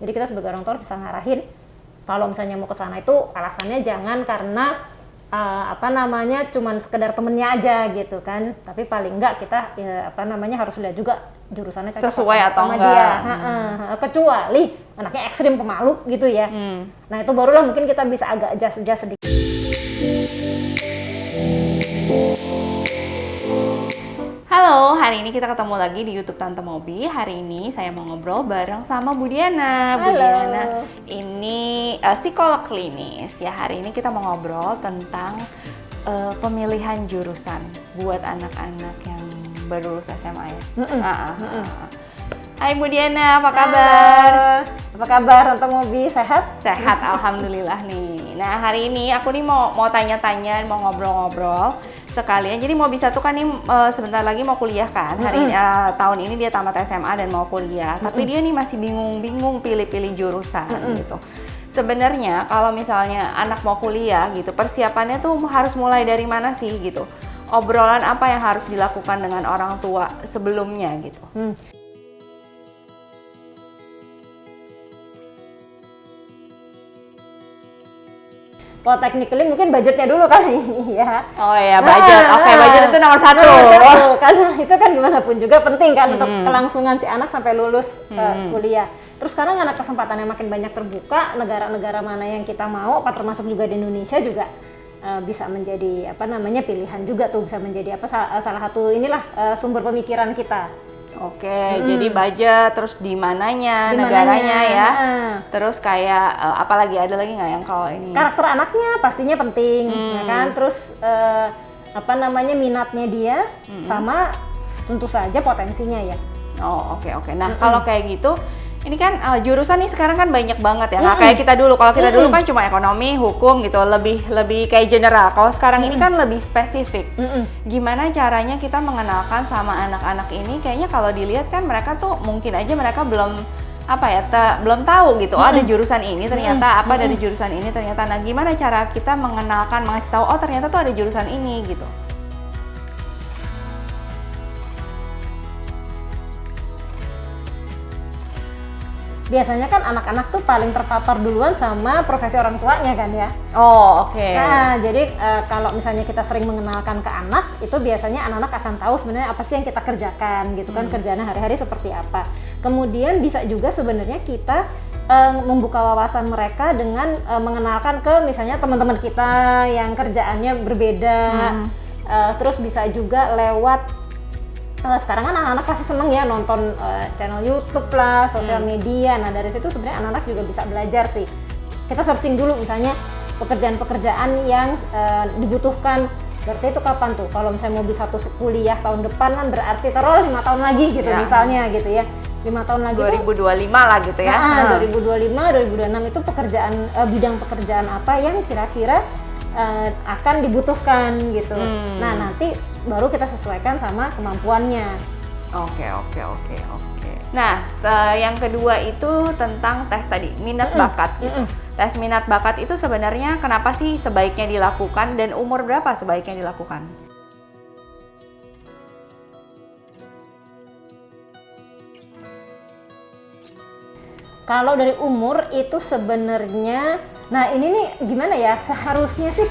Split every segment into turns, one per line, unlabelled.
Jadi kita sebagai orang tua bisa ngarahin kalau misalnya mau ke sana itu alasannya jangan karena cuman sekedar temennya aja gitu kan, tapi paling enggak kita harus lihat juga jurusannya cocok
sesuai atau
sama
enggak.
dia. Kecuali anaknya ekstrim pemalu gitu ya. Nah itu barulah mungkin kita bisa agak adjust sedikit.
Halo, hari ini kita ketemu lagi di YouTube Tante Mobi. Hari ini saya mau ngobrol bareng sama Bu Diana.
Halo.
Bu Diana ini psikolog klinis. Ya, hari ini kita mau ngobrol tentang pemilihan jurusan buat anak-anak yang baru lulus SMA ya. Hai Bu Diana, apa kabar?
Apa kabar Tante Mobi? Sehat?
Sehat, alhamdulillah nih. Nah, hari ini aku nih mau tanya-tanya, mau ngobrol-ngobrol sekalian. Jadi mau bisa tuh kan nih sebentar lagi mau kuliah kan. Tahun ini dia tamat SMA dan mau kuliah. Tapi dia nih masih bingung-bingung pilih-pilih jurusan gitu. Sebenarnya kalau misalnya anak mau kuliah gitu, persiapannya tuh harus mulai dari mana sih gitu? Obrolan apa yang harus dilakukan dengan orang tua sebelumnya gitu?
Kalau technically mungkin budgetnya dulu kali ya.
Oh ya, budget. Oke, budget itu nomor satu.
Karena itu kan gimana pun juga penting kan untuk kelangsungan si anak sampai lulus kuliah. Terus sekarang karena kesempatannya makin banyak terbuka, negara-negara mana yang kita mau, termasuk juga di Indonesia juga bisa menjadi pilihan juga tuh, bisa menjadi salah satu sumber pemikiran kita.
Oke, jadi budget, terus di mananya, negaranya ya. Terus kayak apalagi ada lagi nggak yang kalau ini?
Karakter anaknya pastinya penting, ya kan. Terus minatnya dia, sama tentu saja potensinya ya.
Oh oke. Nah kalau kayak gitu, ini kan jurusan nih sekarang kan banyak banget ya. Nggak kayak kita dulu. Kalau kita dulu kan cuma ekonomi, hukum gitu, lebih kayak general. Kalau sekarang ini kan lebih spesifik. Gimana caranya kita mengenalkan sama anak-anak ini? Kayaknya kalau dilihat kan mereka tuh mungkin aja mereka belum belum tahu gitu. Oh, ada jurusan ini ternyata dari jurusan ini ternyata. Nah, gimana cara kita mengenalkan, mengasih tahu oh ternyata tuh ada jurusan ini gitu.
Biasanya kan anak-anak tuh paling terpapar duluan sama profesi orang tuanya kan ya.
Oh oke.
Nah jadi kalau misalnya kita sering mengenalkan ke anak, itu biasanya anak-anak akan tahu sebenarnya apa sih yang kita kerjakan gitu kan, kerjaannya hari-hari seperti apa. Kemudian bisa juga sebenarnya kita membuka wawasan mereka dengan mengenalkan ke misalnya teman-teman kita yang kerjaannya berbeda. Terus bisa juga lewat sekarang kan anak-anak pasti seneng ya nonton channel YouTube lah, sosial media. Nah dari situ sebenarnya anak-anak juga bisa belajar sih. Kita searching dulu misalnya pekerjaan-pekerjaan yang dibutuhkan. Berarti itu kapan tuh? Kalau misalnya mau bisa kuliah tahun depan kan berarti taruh 5 tahun lagi gitu ya. Misalnya gitu ya. 5 tahun lagi
2025 lah gitu ya.
2025, 2026 itu pekerjaan bidang pekerjaan apa yang kira-kira akan dibutuhkan gitu. Nah nanti baru kita sesuaikan sama kemampuannya.
Oke. Nah, yang kedua itu tentang tes tadi, minat bakat gitu. Tes minat bakat itu sebenarnya kenapa sih sebaiknya dilakukan dan umur berapa sebaiknya dilakukan?
Kalau dari umur itu sebenarnya, nah ini nih gimana ya, seharusnya sih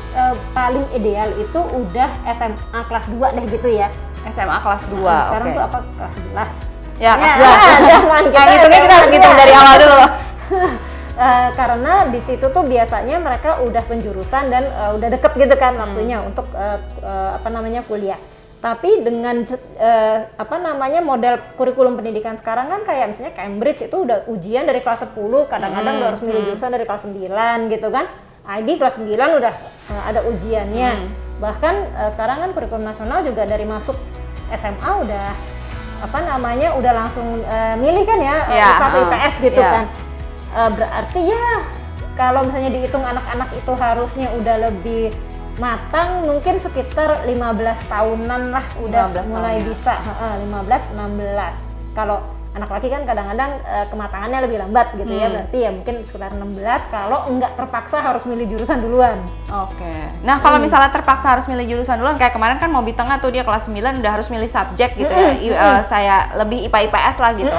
paling ideal itu udah SMA kelas 2 deh gitu ya.
SMA kelas 2,
sekarang tuh apa, kelas 11?
Ya, kelas 11.
Jangan
kita harus hitung dari awal dulu.
Karena di situ tuh biasanya mereka udah penjurusan dan udah deket gitu kan waktunya untuk kuliah. Tapi dengan model kurikulum pendidikan sekarang kan kayak misalnya Cambridge itu udah ujian dari kelas 10, kadang-kadang udah harus milih jurusan dari kelas 9 gitu kan. IB kelas 9 udah ada ujiannya. Bahkan sekarang kan kurikulum nasional juga dari masuk SMA udah udah langsung milih kan ya, IPA atau IPS gitu kan. Berarti ya kalau misalnya dihitung anak-anak itu harusnya udah lebih matang, mungkin sekitar 15 tahunan lah udah mulai bisa, 15-16. Kalau anak laki kan kadang-kadang kematangannya lebih lambat gitu ya, berarti ya mungkin sekitar 16 kalau nggak terpaksa harus milih jurusan duluan.
Oke. Nah kalau misalnya terpaksa harus milih jurusan duluan, kayak kemarin kan mau di tengah tuh dia kelas 9 udah harus milih subjek gitu ya, saya lebih IPA IPS lah gitu.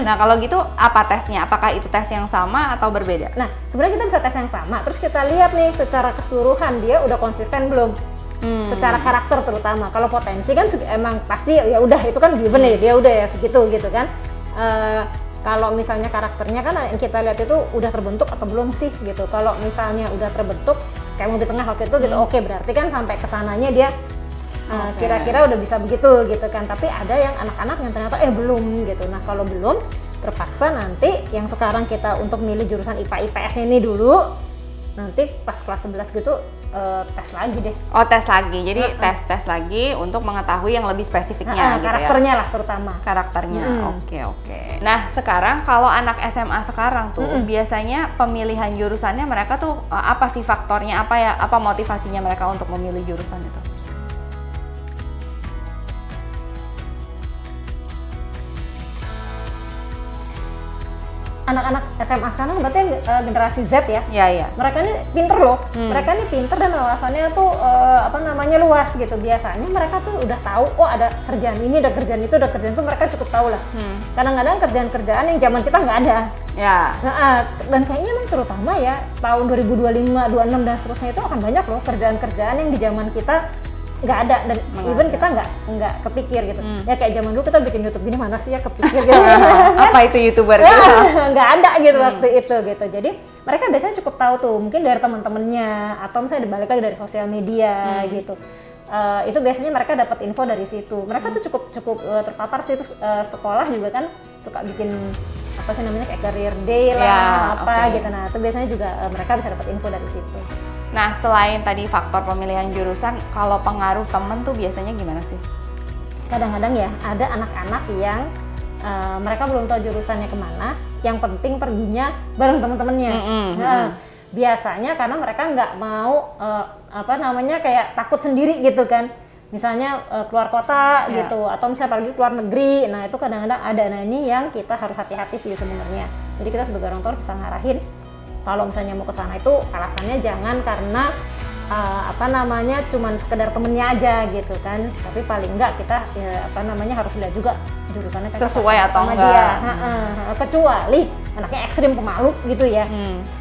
Nah kalau gitu apa tesnya? Apakah itu tes yang sama atau berbeda?
Nah sebenarnya kita bisa tes yang sama, terus kita lihat nih secara keseluruhan dia udah konsisten belum. Secara karakter terutama. Kalau potensi kan emang pasti ya udah itu kan given ya, dia udah ya segitu gitu kan. Kalau misalnya karakternya kan yang kita lihat itu udah terbentuk atau belum sih gitu. Kalau misalnya udah terbentuk kayak mau di tengah waktu itu gitu, oke, berarti kan sampai kesananya dia kira-kira udah bisa begitu gitu kan. Tapi ada yang anak-anak yang ternyata belum gitu. Nah kalau belum, terpaksa nanti yang sekarang kita untuk milih jurusan IPA IPS ini dulu, nanti pas kelas 11 gitu tes lagi deh.
Oh tes lagi, jadi tes lagi untuk mengetahui yang lebih spesifiknya gitu
karakternya
ya?
Lah terutama.
Karakternya, oke. Nah sekarang kalau anak SMA sekarang tuh biasanya pemilihan jurusannya mereka tuh apa sih faktornya, apa motivasinya mereka untuk memilih jurusan itu?
Anak-anak SMA sekarang berarti generasi Z ya?
Iya.
Mereka ini pinter loh, mereka ini pinter dan wawasannya tuh luas gitu. Biasanya mereka tuh udah tahu, oh ada kerjaan ini, ada kerjaan itu, mereka cukup tahu lah. Kadang-kadang kerjaan-kerjaan yang zaman kita nggak ada.
Ya.
Nah, dan kayaknya emang terutama ya tahun 2025, 26 dan seterusnya itu akan banyak loh kerjaan-kerjaan yang di zaman kita nggak ada, dan even kita nggak kepikir gitu. Ya kayak zaman dulu kita bikin YouTube gini, mana sih ya kepikir gitu.
Apa itu YouTuber gitu?
Nggak ada gitu waktu itu gitu. Jadi mereka biasanya cukup tahu tuh, mungkin dari teman-temannya atau misalnya dibalik lagi dari sosial media gitu. Itu biasanya mereka dapat info dari situ. Mereka tuh cukup terpapar sih. Terus sekolah juga kan suka bikin apa sih namanya kayak career day lah gitu. Nah itu biasanya juga mereka bisa dapat info dari situ.
Nah, selain tadi faktor pemilihan jurusan, kalau pengaruh temen tuh biasanya gimana sih?
Kadang-kadang ya, ada anak-anak yang mereka belum tahu jurusannya kemana, yang penting perginya bareng teman-temannya. Biasanya karena mereka nggak mau, kayak takut sendiri gitu kan. Misalnya keluar kota gitu, atau misalnya pergi keluar negeri. Nah, itu kadang-kadang ada. Nah, ini yang kita harus hati-hati sih sebenarnya. Jadi kita sebagai orang tua bisa ngarahin, kalau misalnya mau ke sana itu alasannya jangan karena cuman sekedar temennya aja gitu kan, tapi paling enggak kita harus lihat juga jurusannya
sesuai atau
sama
enggak
dia. Kecuali anaknya ekstrim pemalu gitu ya.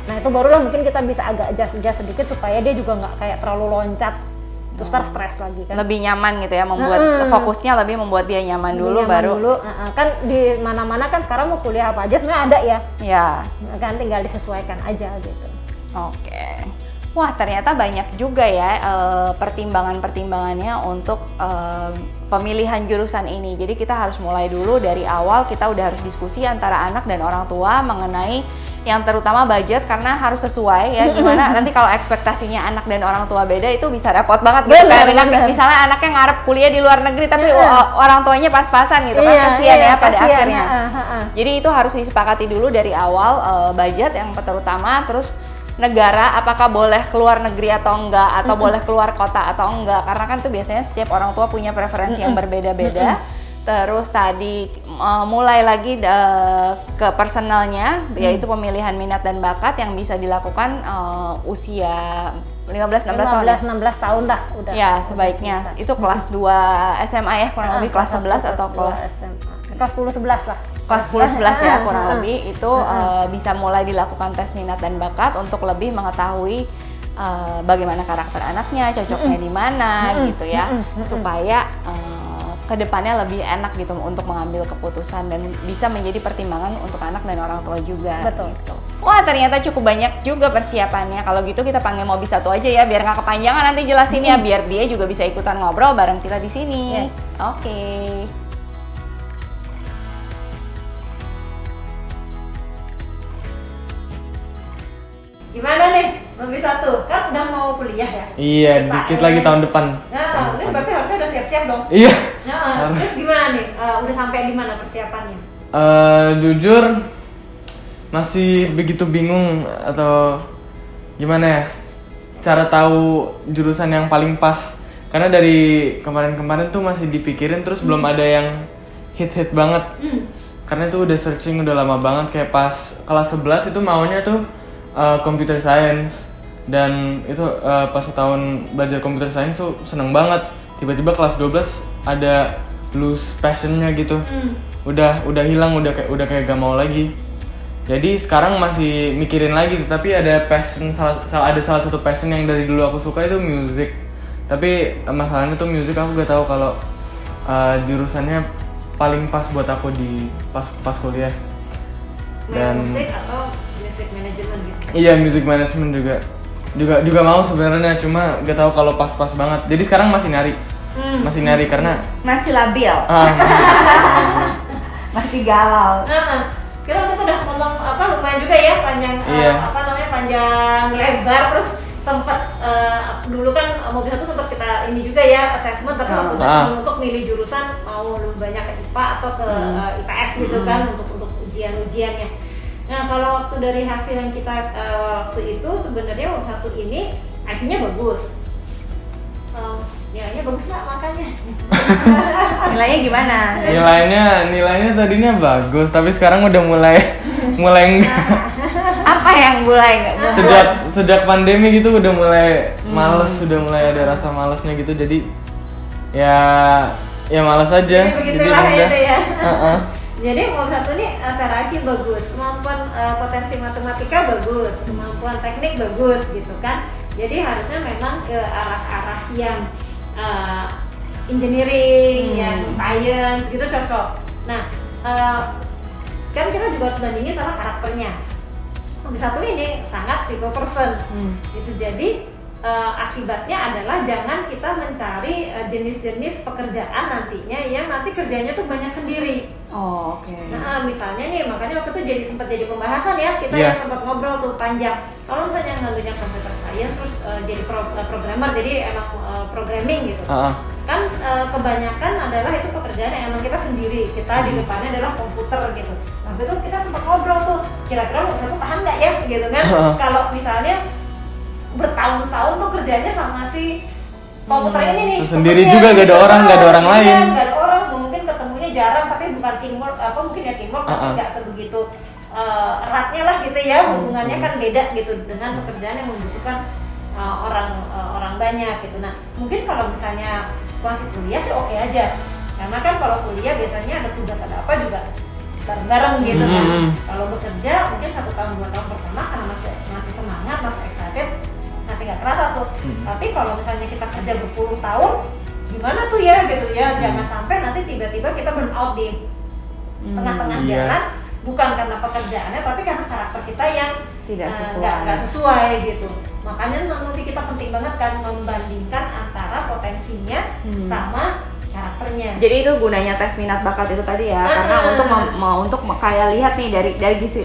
Nah itu barulah mungkin kita bisa agak adjust sedikit supaya dia juga nggak kayak terlalu loncat terus stres lagi kan.
Lebih nyaman gitu ya, fokusnya lebih membuat dia nyaman dulu.
Kan di mana-mana kan sekarang mau kuliah apa aja sebenarnya ada ya.
Iya.
Kan tinggal disesuaikan aja gitu.
Oke. Wah ternyata banyak juga ya pertimbangannya untuk pemilihan jurusan ini. Jadi kita harus mulai dulu dari awal, kita udah harus diskusi antara anak dan orang tua mengenai yang terutama budget, karena harus sesuai ya, gimana nanti kalau ekspektasinya anak dan orang tua beda itu bisa repot banget gitu. Kayak misalnya anaknya ngarep kuliah di luar negeri tapi orang tuanya pas-pasan gitu kan, kasihan ya pada akhirnya. Jadi itu harus disepakati dulu dari awal, budget yang terutama, terus negara apakah boleh keluar negeri atau enggak, atau boleh keluar kota atau enggak, karena kan tuh biasanya setiap orang tua punya preferensi yang berbeda-beda. Terus tadi mulai lagi ke personalnya, yaitu pemilihan minat dan bakat yang bisa dilakukan usia 15-16
tahun dah udah.
Ya sebaiknya itu kelas 2 SMA ya, kurang lebih kelas 11 atau kelas
SMA. Kelas 10-11 lah.
Kelas 10-11 ya kurang lebih itu bisa mulai dilakukan tes minat dan bakat untuk lebih mengetahui bagaimana karakter anaknya, cocoknya di mana gitu ya, supaya kedepannya lebih enak gitu untuk mengambil keputusan dan bisa menjadi pertimbangan untuk anak dan orang tua juga.
Betul.
Gitu. Wah ternyata cukup banyak juga persiapannya. Kalau gitu kita panggil Mobi satu aja ya, biar nggak kepanjangan nanti jelasinnya, biar dia juga bisa ikutan ngobrol bareng kita di sini.
Yes.
Oke.
Gimana nih, Mobi satu? Kan udah mau kuliah ya?
Iya, dikit lagi tahun depan.
Nah, ini berarti harusnya udah siap-siap dong?
Iya.
Terus gimana nih, udah sampai di mana persiapannya?
Jujur, masih begitu bingung atau gimana ya, cara tahu jurusan yang paling pas. Karena dari kemarin-kemarin tuh masih dipikirin, terus belum ada yang hit-hit banget. karena itu udah searching udah lama banget, kayak pas kelas 11 itu maunya tuh computer science, dan itu pas tahun belajar computer science tuh seneng banget. Tiba-tiba kelas 12 ada lose passionnya gitu, udah hilang, udah kayak gak mau lagi. Jadi sekarang masih mikirin lagi, tapi ada passion, ada salah satu passion yang dari dulu aku suka itu music. Tapi masalahnya tuh music aku gak tahu kalau jurusannya paling pas buat aku di pas kuliah. Dan
musik atau music management gitu?
Iya, music management juga mau sebenarnya, cuma gak tahu kalau pas banget. Jadi sekarang masih nyari karena
Masih labil. Masih galau.
Kita udah ngomong lumayan juga ya, panjang panjang lebar, terus sempat dulu kan Mobi 1 sempat kita ini juga ya assessment, tapi untuk milih jurusan mau lebih banyak ke IPA atau ke IPS gitu kan, untuk ujiannya. Nah, kalau waktu dari hasil yang kita waktu itu sebenarnya Mobi 1 ini IQ-nya bagus. Nilainya bagus nggak makanya?
Nilainya gimana?
Nilainya tadinya bagus, tapi sekarang udah mulai enggak.
Apa yang mulai nggak?
Sejak pandemi gitu udah mulai males, sudah mulai ada rasa malesnya gitu, jadi ya malas aja.
Jadi begitulah itu ya. Jadi Mobi 1 ini secara IQ bagus, kemampuan potensi matematika bagus, kemampuan teknik bagus gitu kan. Jadi harusnya memang ke arah-arah yang engineering, yang science gitu cocok. Nah, kan kita juga harus bandingin sama karakternya. Mobi 1 ini sangat people person. Itu jadi akibatnya adalah jangan kita mencari jenis-jenis pekerjaan nantinya yang nanti kerjanya tuh banyak sendiri.
Oh, oke.
Nah, misalnya nih, makanya waktu itu sempat jadi pembahasan ya, kita yang sempat ngobrol tuh panjang. Kalau misalnya ngambilnya computer science terus jadi programmer, jadi emang programming gitu. Kan kebanyakan adalah itu pekerjaan yang emang kita sendiri, kita di depannya adalah komputer gitu. Nah, itu kita sempat ngobrol tuh, kira-kira Mobi 1 tahan nggak ya gitu kan? Kalau misalnya bertahun-tahun tuh kerjanya sama si komputer ini nih.
Sendiri juga, gak ada orang lain.
Gak ada orang, mungkin ketemunya jarang, tapi bukan teamwork, mungkin ya teamwork, tapi nggak sebegitu eratnya lah gitu ya, hubungannya kan beda gitu dengan pekerjaan yang membutuhkan orang banyak gitu. Nah, mungkin kalau misalnya masih kuliah sih oke aja, karena kan kalau kuliah biasanya ada tugas ada apa juga bareng-bareng gitu kan. Kalau bekerja mungkin 1 tahun 2 tahun pertama karena masih semangat, masih excited, masih nggak kerasa tuh. Tapi kalau misalnya kita kerja berpuluh tahun, gimana tuh ya gitu ya, jangan sampai nanti tiba-tiba kita burn out di tengah-tengah jalan, bukan karena pekerjaannya tapi karena karakter kita yang
tidak
sesuai gitu. Makanya nanti kita penting banget kan membandingkan antara potensinya sama karakternya.
Jadi itu gunanya tes minat bakat itu tadi ya, karena untuk kayak lihat nih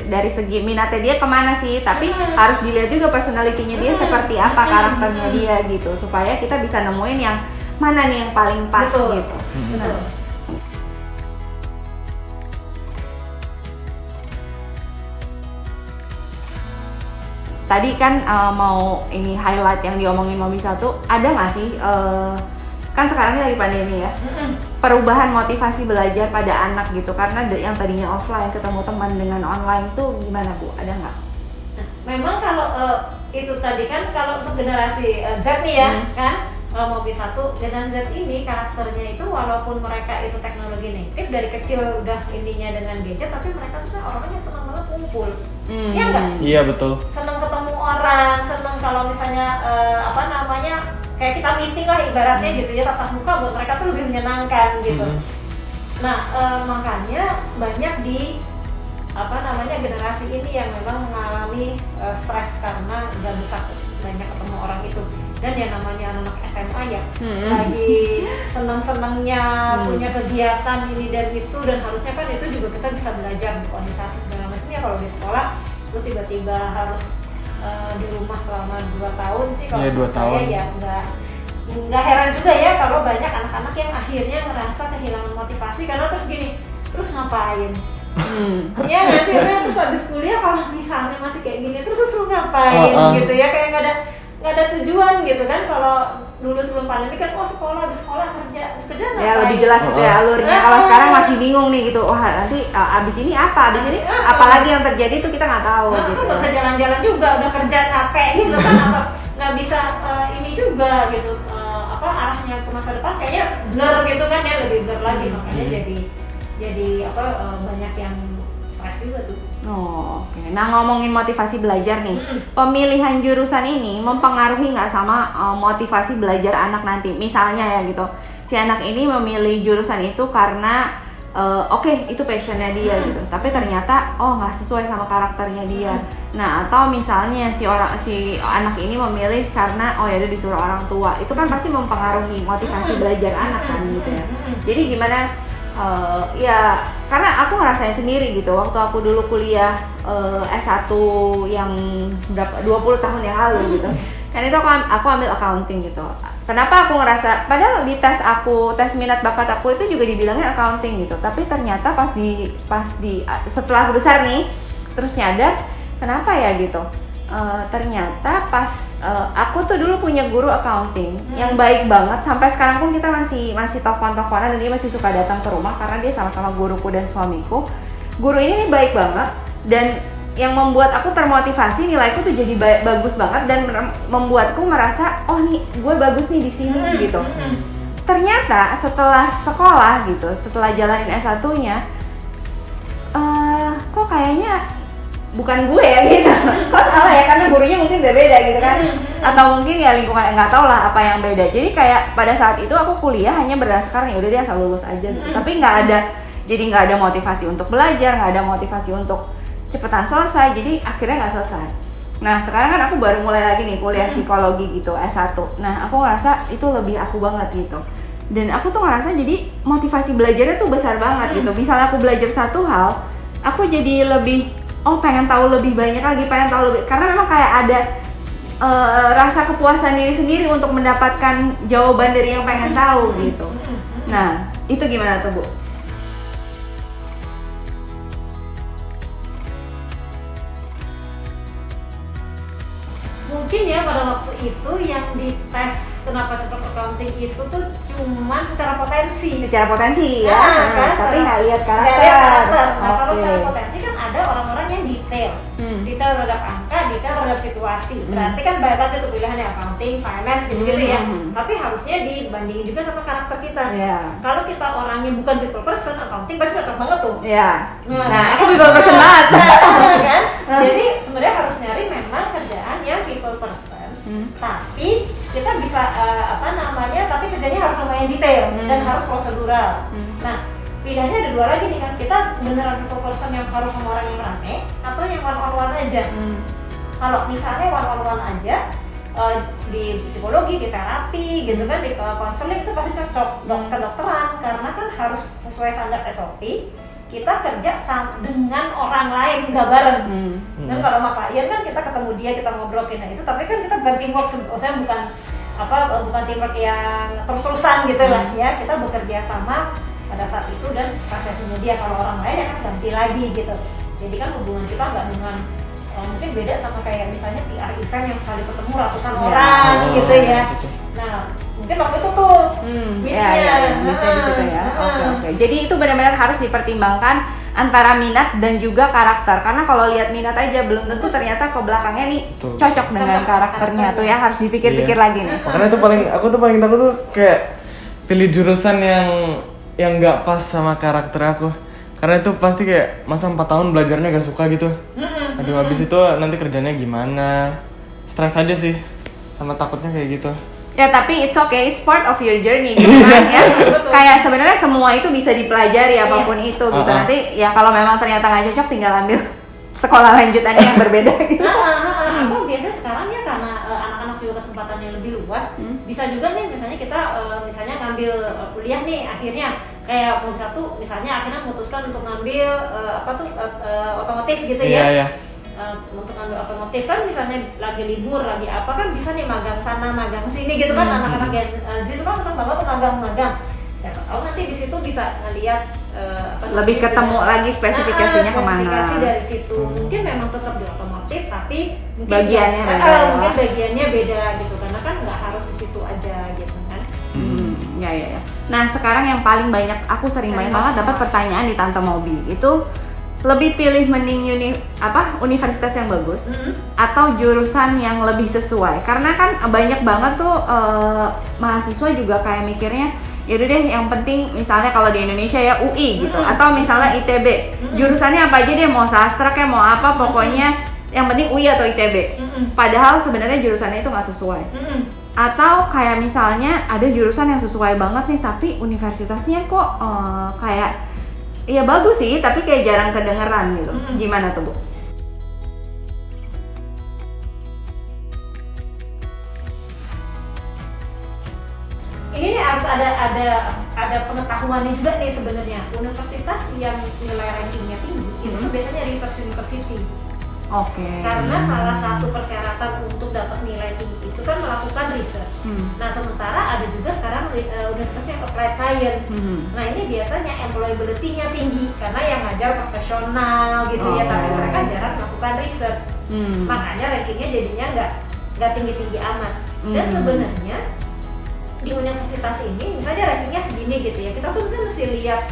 dari segi minatnya dia kemana sih, tapi harus dilihat juga personality-nya dia seperti apa, karakternya dia gitu, supaya kita bisa nemuin yang mana nih yang paling pas gitu.
Betul.
Tadi kan mau ini highlight yang diomongin Mobi 1, ada nggak sih kan sekarang ini lagi pandemi ya, perubahan motivasi belajar pada anak gitu, karena yang tadinya offline ketemu teman dengan online tuh gimana Bu, ada nggak?
Memang kalau itu tadi kan kalau untuk generasi Z nih ya kan, kalau Mobi 1 generasi Z ini karakternya itu walaupun mereka itu teknologi native dari kecil udah intinya dengan gadget, tapi mereka tuh orangnya senang banget kumpul. Iya enggak?
Iya betul.
Senang ketemu orang, senang kalau misalnya kayak kita meeting lah ibaratnya gitu ya, tatap muka buat mereka tuh lebih menyenangkan gitu. Nah, makanya banyak di generasi ini yang memang mengalami stres karena nggak bisa banyak ketemu orang itu. Dan yang namanya anak SMA ya, lagi senang-senangnya punya kegiatan ini dan itu, dan harusnya kan itu juga kita bisa belajar organisasi segala macam ya. Kalau di sekolah terus tiba-tiba harus di rumah selama 2 tahun sih kalau menurut saya ya nggak heran juga ya kalau banyak anak-anak yang akhirnya ngerasa kehilangan motivasi karena terus ngapain? Ya nggak sih, terus habis kuliah kalau misalnya masih kayak gini terus ngapain gitu ya, kayak nggak ada tujuan gitu kan. Kalau dulu sebelum pandemi kan sekolah, habis sekolah kerja ngapain?
Ya lebih jelas gitu ya alurnya. Kalau sekarang masih bingung nih gitu, wah nanti abis ini abis ini apalagi yang terjadi tuh kita nggak tahu gitu.
Kan nggak bisa jalan-jalan juga, udah kerja capek gitu kan, atau nggak bisa ini juga gitu, arahnya ke masa depan kayaknya blur gitu kan ya, lebih blur lagi, makanya jadi banyak yang stres juga tuh.
Oh, oke. Nah, ngomongin motivasi belajar nih, pemilihan jurusan ini mempengaruhi nggak sama motivasi belajar anak nanti? Misalnya ya gitu, si anak ini memilih jurusan itu karena itu passionnya dia gitu, tapi ternyata nggak sesuai sama karakternya dia. Nah, atau misalnya si anak ini memilih karena ya udah disuruh orang tua, itu kan pasti mempengaruhi motivasi belajar anak kan gitu ya. Jadi gimana? Ya karena aku ngerasain sendiri gitu, waktu aku dulu kuliah S1 yang 20 tahun yang lalu gitu kan, itu aku ambil accounting gitu. Kenapa aku ngerasa, padahal di tes minat bakat aku itu juga dibilangnya accounting gitu, tapi ternyata pas di setelah besar nih terus nyadar kenapa ya gitu. Ternyata pas aku tuh dulu punya guru accounting yang baik banget, sampai sekarang pun kita masih telepon-teleponan, dan dia masih suka datang ke rumah karena dia sama-sama guruku dan suamiku. Guru ini nih baik banget, dan yang membuat aku termotivasi, nilaiku tuh jadi bagus banget dan membuatku merasa nih gue bagus nih di sini gitu. Ternyata setelah sekolah gitu, setelah jalanin S1-nya, kok kayaknya bukan gue ya gitu, kok salah ya, karena gurunya mungkin udah beda gitu kan, atau mungkin ya lingkungan, nggak tahu lah apa yang beda. Jadi kayak pada saat itu aku kuliah hanya berdasarkan ya udah dia asal lulus aja gitu, tapi nggak ada motivasi untuk belajar, nggak ada motivasi untuk cepetan selesai, jadi akhirnya nggak selesai. Nah sekarang kan aku baru mulai lagi nih kuliah psikologi gitu S1, nah aku ngerasa itu lebih aku banget gitu, dan aku tuh ngerasa jadi motivasi belajarnya tuh besar banget gitu. Misalnya aku belajar satu hal, aku jadi lebih pengen tahu lebih banyak lagi, karena memang kayak ada rasa kepuasan diri sendiri untuk mendapatkan jawaban dari yang pengen tahu gitu. Nah, itu gimana tuh Bu?
Mungkin ya pada waktu itu yang dites kenapa cocok accounting itu tuh cuman secara potensi
ya,
kan,
tapi nggak lihat
karakter. Nah kalau secara potensi kan ada orang-orang yang detail terhadap angka, detail terhadap situasi. Berarti kan banyak banget tuh pilihannya, accounting, finance gitu-gitu ya. Tapi harusnya dibandingin juga sama karakter kita. Kalau kita orangnya bukan people person, accounting pasti cocok banget tuh.
Nah aku people person banget.
Kan? Jadi sebenarnya harus nyari memang kerjaan yang people person. Tapi kita bisa tapi kerjanya harus lumayan detail dan harus prosedural. Nah pilihannya ada dua lagi nih kan, kita beneran people person yang harus sama orang yang rame, atau yang one-on-one aja. Kalau misalnya one-on-one aja, di psikologi, di terapi gitu kan, di konseling itu pasti cocok. Kedokteran, karena kan harus sesuai standar SOP, kita kerja dengan orang lain, nggak bareng. Dan kalau sama klien kan kita ketemu dia, kita ngobrolin itu, tapi kan kita bukan teamwork, maksudnya bukan teamwork yang terus-terusan gitu lah ya, kita bekerja sama pada saat itu dan prosesnya dia. Kalau orang lain ya kan ganti lagi gitu. Jadi kan hubungan kita nggak dengan mungkin beda sama kayak misalnya PR event yang sekali ketemu ratusan orang gitu ya. Nah mungkin waktu itu tuh misalnya
di situ ya. Oke. Jadi itu benar-benar harus dipertimbangkan antara minat dan juga karakter, karena kalau lihat minat aja belum tentu ternyata ke belakangnya nih cocok dengan karakternya tuh ya, harus dipikir-pikir lagi nih.
Makanya tuh aku tuh paling takut tuh kayak pilih jurusan yang nggak pas sama karakter aku, karena itu pasti kayak masa 4 tahun belajarnya gak suka gitu. Aduh habis itu nanti kerjanya gimana, stres aja sih, sama takutnya kayak gitu.
Ya tapi it's okay, it's part of your journey gitu kan ya. Kayak sebenarnya semua itu bisa dipelajari apapun itu gitu. Nanti ya kalau memang ternyata nggak cocok, tinggal ambil sekolah lanjutannya yang berbeda gitu.
Atau biasanya sekarang ya karena anak-anak juga kesempatannya lebih luas, bisa juga nih misalnya kita misalnya ngambil kuliah nih, akhirnya kayak misalnya akhirnya memutuskan untuk ngambil otomotif gitu ya. Untuk ngambil otomotif kan misalnya lagi libur, lagi apa kan bisa nih magang sana, magang sini gitu kan. Anak-anak Gen Z itu kan senang banget tuh magang-magang. Siapa tahu nanti di situ bisa ngelihat
lebih ketemu lagi spesifikasinya kemana.
Spesifikasi dari situ mungkin memang tetap di otomotif, tapi mungkin
bagiannya beda
gitu, karena kan nggak harus di situ aja
Ya. Nah sekarang yang paling banyak, aku sering banget dapat pertanyaan di Tante Mobi itu, lebih pilih mending universitas yang bagus atau jurusan yang lebih sesuai. Karena kan banyak banget tuh mahasiswa juga kayak mikirnya, yaudah deh yang penting misalnya kalau di Indonesia ya UI gitu, atau misalnya ITB, jurusannya apa aja deh, mau sastra kayak mau apa, pokoknya yang penting UI atau ITB. Padahal sebenarnya jurusannya itu nggak sesuai. Atau kayak misalnya ada jurusan yang sesuai banget nih, tapi universitasnya kok kayak ya bagus sih, tapi kayak jarang kedengeran gitu. Gimana tuh Bu?
Ini nih harus ada pengetahuannya juga nih sebenarnya. Universitas yang nilai rankingnya tinggi itu tuh biasanya research university.
Oke.
Karena salah satu persyaratan untuk dapat nilai tinggi itu kan melakukan research. Nah sementara ada juga sekarang universitas yang applied science. Nah ini biasanya employability-nya tinggi karena yang ngajar profesional gitu ya, tapi mereka jarang melakukan research. Makanya rankingnya jadinya nggak tinggi-tinggi amat. Dan sebenarnya di universitas ini misalnya rankingnya segini gitu ya, kita tuh mesti lihat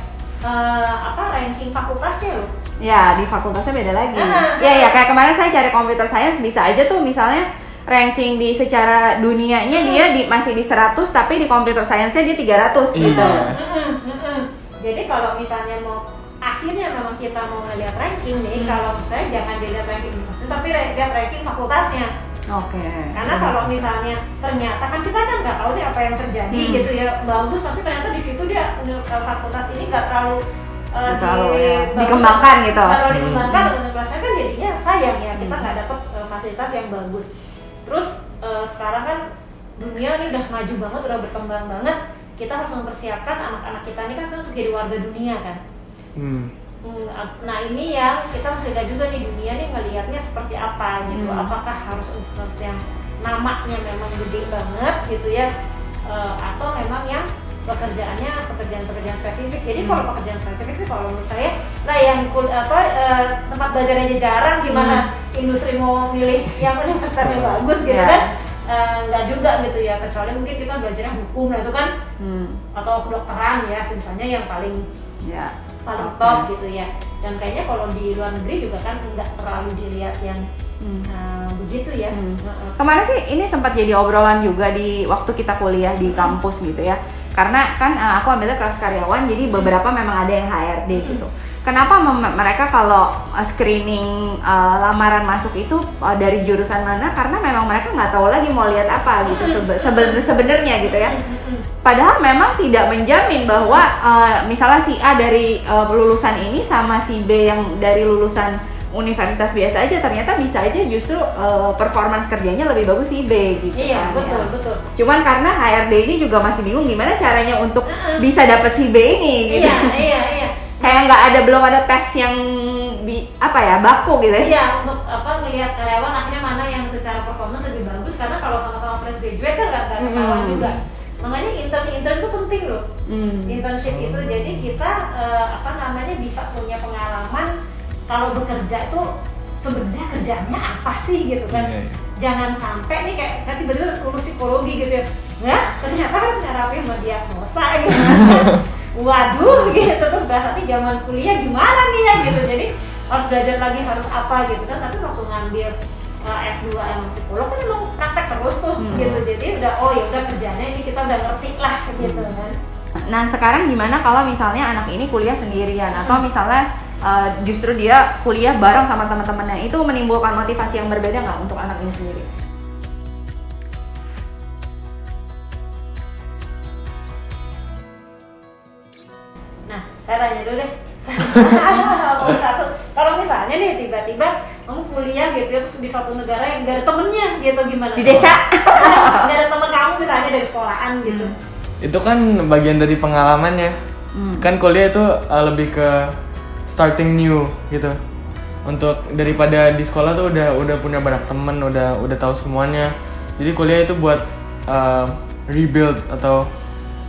ranking fakultasnya loh.
Ya, di fakultasnya beda lagi. Ya, kayak kemarin saya cari computer science, bisa aja tuh misalnya ranking di secara dunianya dia masih di 100, tapi di computer science-nya dia 300 gitu.
Jadi kalau misalnya mau akhirnya memang kita mau ngeliat ranking nih, kalau misalnya jangan dilihat ranking universitas, tapi lihat ranking fakultasnya.
Oke.
Karena kalau misalnya ternyata kan kita kan nggak tahu nih apa yang terjadi gitu ya, bagus tapi ternyata di situ dia fakultas ini nggak terlalu
dikembangkan gitu.
Kalau dikembangkan universitasnya kan jadinya sayang ya, kita nggak dapat fasilitas yang bagus. Terus sekarang kan dunia ini udah maju banget, udah berkembang banget. Kita harus mempersiapkan anak-anak kita ini kan untuk jadi warga dunia kan. Nah ini yang kita mesti lihat juga nih, dunia nih ngelihatnya seperti apa gitu. Apakah harus universitas yang namanya memang gede banget gitu ya, atau memang yang pekerjaan spesifik. Jadi kalau pekerjaan spesifik sih kalau menurut saya, nah yang tempat belajarnya jarang, gimana industri mau milih yang universitasnya bagus gitu kan? Nggak juga gitu ya, kecuali mungkin kita belajarnya hukum lah itu kan, atau kedokteran ya misalnya yang paling top gitu ya. Dan kayaknya kalau di luar negeri juga kan nggak terlalu dilihat yang begitu ya.
Kemarin sih ini sempat jadi obrolan juga di waktu kita kuliah di kampus gitu ya. Karena kan aku ambilnya kelas karyawan, jadi beberapa memang ada yang HRD gitu. Kenapa mereka kalau screening lamaran masuk itu dari jurusan mana? Karena memang mereka nggak tahu lagi mau lihat apa gitu sebenarnya gitu ya. Padahal memang tidak menjamin bahwa misalnya si A dari lulusan ini sama si B yang dari lulusan universitas biasa aja, ternyata bisa aja justru performance kerjanya lebih bagus si B gitu.
Iya,
kan,
betul.
Cuman karena HRD ini juga masih bingung gimana caranya untuk bisa dapet si B ini gitu.
Iya.
Kayak belum ada tes yang baku gitu ya.
Iya, untuk ngelihat karyawan akhirnya mana yang secara performance lebih bagus, karena kalau sama-sama fresh graduate kan nggak ketahuan juga. Makanya intern itu penting loh. Internship itu jadi kita bisa punya pengalaman kalau bekerja itu sebenarnya kerjanya apa sih gitu kan. Jangan sampai nih kayak saya tiba-tiba lulus psikologi gitu ya, nggak, ternyata harus nyarapin diagnosa gitu. Waduh gitu, terus berasa nih zaman kuliah gimana nih ya gitu. Jadi harus belajar lagi harus apa gitu kan. Tapi waktu ngambil S2 emang psikolog kan emang praktek terus tuh gitu. Jadi udah udah kerjanya ini kita udah ngerti lah gitu kan.
Nah sekarang gimana kalau misalnya anak ini kuliah sendirian atau misalnya justru dia kuliah bareng sama teman-temannya, itu menimbulkan motivasi yang berbeda nggak untuk anak ini sendiri?
Nah, saya tanya dulu deh. Kalau misalnya nih tiba-tiba kamu kuliah gitu ya, terus di suatu negara yang nggak ada temennya gitu, gimana?
Di desa?
Nggak ada temen kamu misalnya dari sekolahan gitu.
Itu kan bagian dari pengalamannya. Kan kuliah itu lebih ke starting new gitu. Untuk daripada di sekolah tuh udah punya banyak temen, udah tahu semuanya. Jadi kuliah itu buat rebuild atau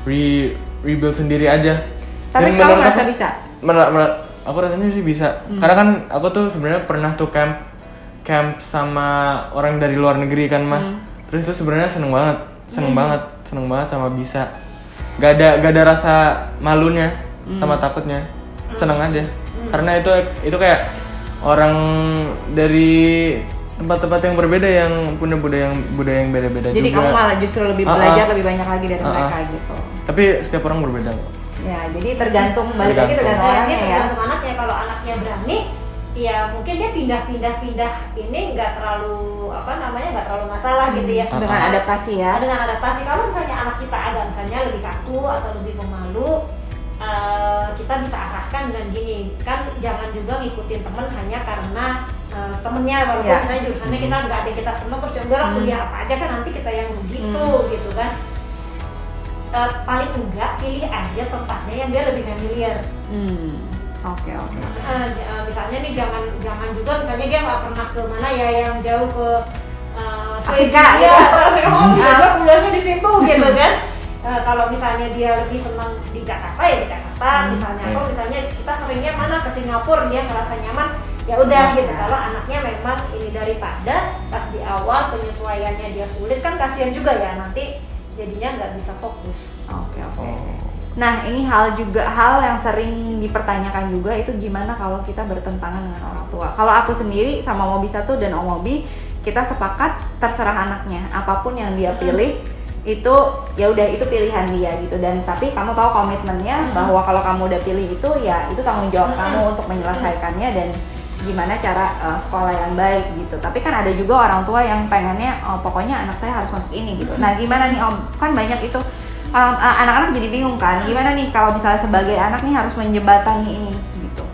rebuild sendiri aja.
Tapi kamu merasa bisa?
Aku rasanya sih bisa. Karena kan aku tuh sebenarnya pernah tuh camp sama orang dari luar negeri kan mah. Terus itu sebenarnya seneng banget sama bisa. gak ada rasa malunya sama takutnya, seneng aja. Karena itu kayak orang dari tempat-tempat yang berbeda yang punya budaya yang beda-beda.
Jadi
juga.
kamu malah justru lebih belajar lebih banyak lagi dari mereka gitu.
Tapi setiap orang berbeda kok.
Ya, jadi tergantung balik lagi tergantung orangnya ya.
Tergantung anaknya. Kalau anaknya berani, ya mungkin dia pindah ini nggak terlalu nggak terlalu masalah gitu ya.
Dengan adaptasi ya.
Dengan adaptasi. Kalau misalnya anak kita agak misalnya lebih kaku atau lebih pemalu, kita bisa arahkan dengan gini, kan jangan juga ngikutin temen hanya karena temennya, walaupun misalnya jurusannya kita nggak ada kita seneng terus ya udahlah kuliah apa aja kan nanti kita yang begitu gitu kan. Paling enggak pilih aja tempatnya yang dia lebih familiar.
Oke.
Misalnya nih jangan juga misalnya dia nggak pernah ke mana ya yang jauh ke
Afrika
gitu. Dia kuliahnya di situ gitu kan. Kalau misalnya dia lebih senang di Jakarta ya di Jakarta misalnya. Atau misalnya kita seringnya mana ke Singapura dia ngerasa nyaman ya udah gitu. Kalau anaknya memang ini daripada pas di awal penyesuaiannya dia sulit kan kasihan juga ya nanti jadinya nggak bisa fokus.
Oke. Nah ini hal yang sering dipertanyakan juga itu gimana kalau kita bertentangan dengan orang tua. Kalau aku sendiri sama Mobi satu dan Om Mobi kita sepakat terserah anaknya apapun yang dia pilih itu ya udah itu pilihan dia gitu dan tapi kamu tahu komitmennya bahwa kalau kamu udah pilih itu ya itu tanggung jawab kamu untuk menyelesaikannya dan gimana cara sekolah yang baik gitu. Tapi kan ada juga orang tua yang pengennya pokoknya anak saya harus masuk ini gitu. Nah gimana nih Om, kan banyak itu anak-anak jadi bingung kan gimana nih kalau misalnya sebagai anak nih harus menjembatani ini gitu.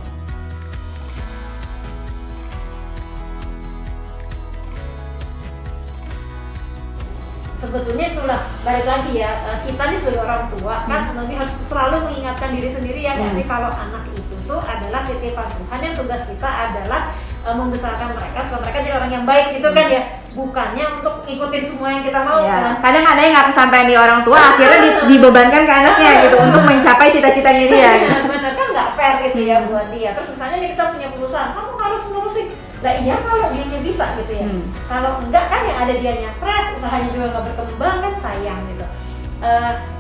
Sebetulnya itulah balik lagi ya kita nih sebagai orang tua kan nanti harus selalu mengingatkan diri sendiri ya jadi kalau anak itu tuh adalah titipan Tuhan yang tugas kita adalah membesarkan mereka supaya mereka jadi orang yang baik gitu kan ya bukannya untuk ikutin semua yang kita mau kan.
Kadang ada yang nggak kesampaian di orang tua akhirnya dibebankan ke anaknya gitu untuk mencapai cita-citanya dia gitu.
Benar kan nggak fair gitu ya buat dia. Terus misalnya nih kita punya perusahaan kamu harus ngurusin lah iya kalau dianya bisa gitu ya kalau enggak kan yang ada dianya stres usahanya juga nggak berkembang kan sayang gitu.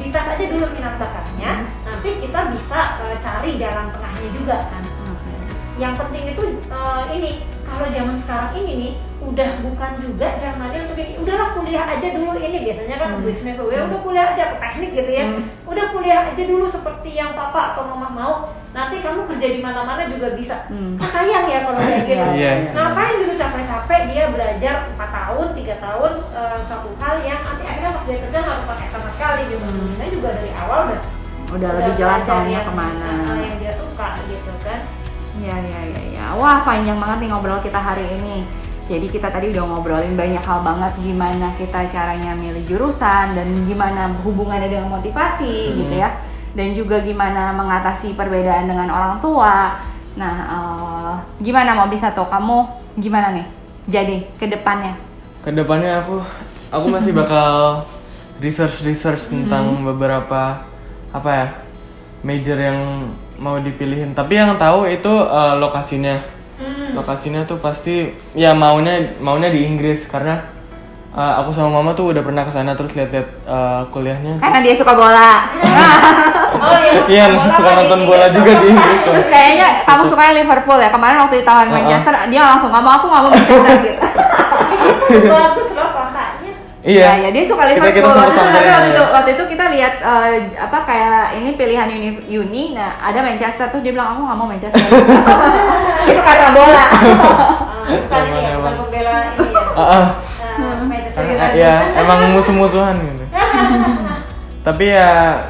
Dites aja dulu minat bakatnya nanti kita bisa cari jalan tengahnya juga kan. Yang penting itu ini kalau zaman sekarang ini nih udah bukan juga zamannya untuk ini udahlah kuliah aja dulu ini biasanya kan bisnis ya udah kuliah aja ke teknik gitu ya udah kuliah aja dulu seperti yang papa atau mama mau nanti kamu kerja di mana-mana juga bisa kan sayang ya kalau kayak gitu ngapain dulu capek-capek dia belajar 4 tahun 3 tahun suatu hal yang nanti akhirnya pas dia kerja nggak pakai sama sekali gitu sebenarnya juga dari awal
udah lebih jelas maunya kemana
yang dia suka gitu kan.
Ya. Wah, panjang banget nih ngobrol kita hari ini. Jadi kita tadi udah ngobrolin banyak hal banget gimana kita caranya milih jurusan dan gimana hubungannya dengan motivasi gitu ya. Dan juga gimana mengatasi perbedaan dengan orang tua. Nah, gimana mau bisa tuh kamu gimana nih? Jadi ke depannya?
Ke depannya aku masih bakal research tentang beberapa major yang mau dipilihin. Tapi yang tahu itu lokasinya. Lokasinya tuh pasti ya maunya di Inggris karena aku sama mama tuh udah pernah kesana terus lihat-lihat kuliahnya.
Karena dia suka bola.
Iya, suka nonton bola juga di Inggris.
Terus kayaknya kamu sukanya Liverpool ya. Kemarin waktu ditawarin Manchester dia langsung aku nggak mau Manchester gitu.
Bagus loh kakaknya.
Iya.
Ya, dia suka Liverpool. Tapi waktu itu kita lihat kayak ini pilihan uni. Nah, ada Manchester terus dia bilang aku nggak mau Manchester. Itu karena bola.
Bukan ini ya, bukan pembela ini ya. Manchester United.
Ya, emang musuh-musuhan gitu. Tapi ya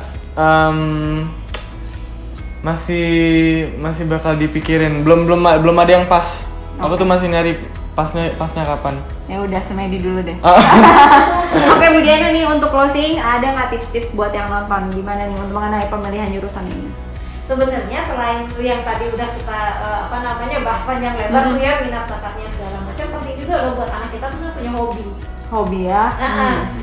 masih bakal dipikirin. Belum ada yang pas. Aku tuh masih nyari pasnya kapan.
Ya udah semedi dulu deh. Oke, Bu Diana nih untuk closing ada nggak tips-tips buat yang nonton gimana nih untuk mengenai pemilihan jurusan ini?
Sebenarnya selain itu yang tadi udah kita bahas panjang lebar tuh ya minat bakatnya segala macam penting juga loh buat anak kita tuh punya hobi
ya.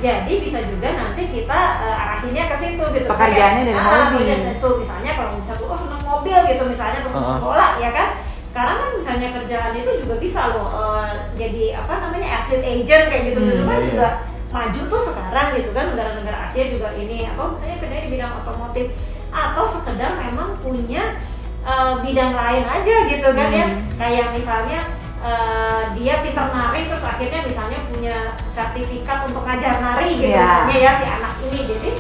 Jadi bisa juga nanti kita arahinnya ke situ gitu.
Pekerjaannya dari hobi.
Itu misalnya kalau misalnya senang mobil gitu misalnya terus senang bola ya kan. Sekarang kan misalnya kerjaan itu juga bisa loh jadi athlete agent kayak gitu kan juga maju tuh sekarang gitu kan, negara-negara Asia juga ini, atau misalnya kerjanya di bidang otomotif, atau sekedar memang punya bidang lain aja gitu kan ya, kayak misalnya dia pintar nari terus akhirnya misalnya punya sertifikat untuk ngajar nari gitu misalnya ya si anak ini, jadi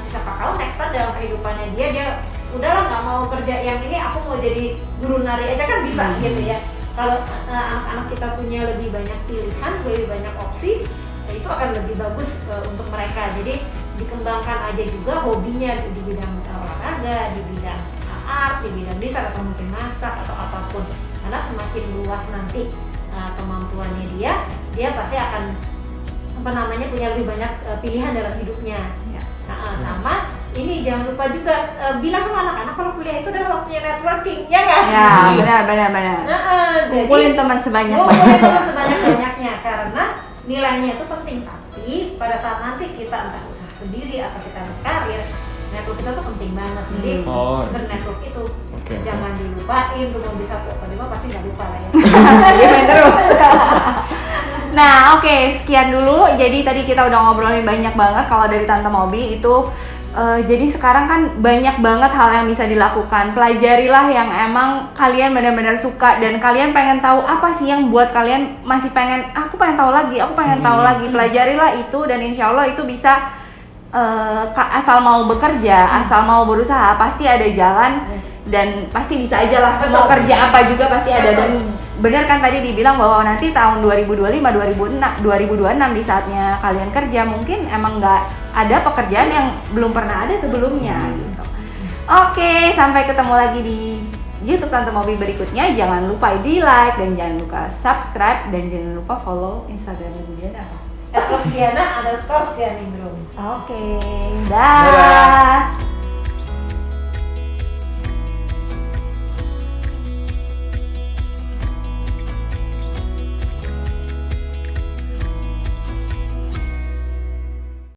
siapa tahu next time dalam kehidupannya dia udahlah nggak mau kerja yang ini, aku mau jadi guru nari aja kan bisa gitu ya. Kalau anak-anak kita punya lebih banyak pilihan, lebih banyak opsi, itu akan lebih bagus untuk mereka. Jadi dikembangkan aja juga hobinya di bidang olahraga, di bidang art, di bidang desain atau mungkin masak atau apapun. Karena semakin luas nanti kemampuannya dia pasti akan punya lebih banyak pilihan dalam hidupnya. Sama ini jangan lupa juga bilang sama anak-anak kalau kuliah itu adalah waktunya networking, ya nggak?
Ya benar. Kumpulin teman
sebanyak-banyaknya karena nilainya itu penting, tapi pada saat nanti kita entah usaha sendiri atau kita berkarir, network kita tuh penting banget. Jadi bernetwork itu jangan dilupain tuh, mau bisa 1 apa 5 pasti nggak lupa lah ya.
Iya main terus. Nah oke, sekian dulu. Jadi tadi kita udah ngobrolin banyak banget kalau dari Tante Moby itu. Jadi sekarang kan banyak banget hal yang bisa dilakukan. Pelajarilah yang emang kalian benar-benar suka dan kalian pengen tahu apa sih yang buat kalian masih pengen, aku pengen tahu lagi. Pelajarilah itu dan insya Allah itu bisa asal mau bekerja, asal mau berusaha pasti ada jalan dan pasti bisa aja lah. Mau kerja apa juga pasti ada. Dan benar kan tadi dibilang bahwa nanti tahun 2025, 2026 di saatnya kalian kerja mungkin emang nggak ada pekerjaan yang belum pernah ada sebelumnya gitu. Oke, sampai ketemu lagi di YouTube Tante Moby berikutnya. Jangan lupa di like dan jangan lupa subscribe dan jangan lupa follow Instagramnya Bu Diana apa?
@Rostiana_Stianingrum.
Oke, dah.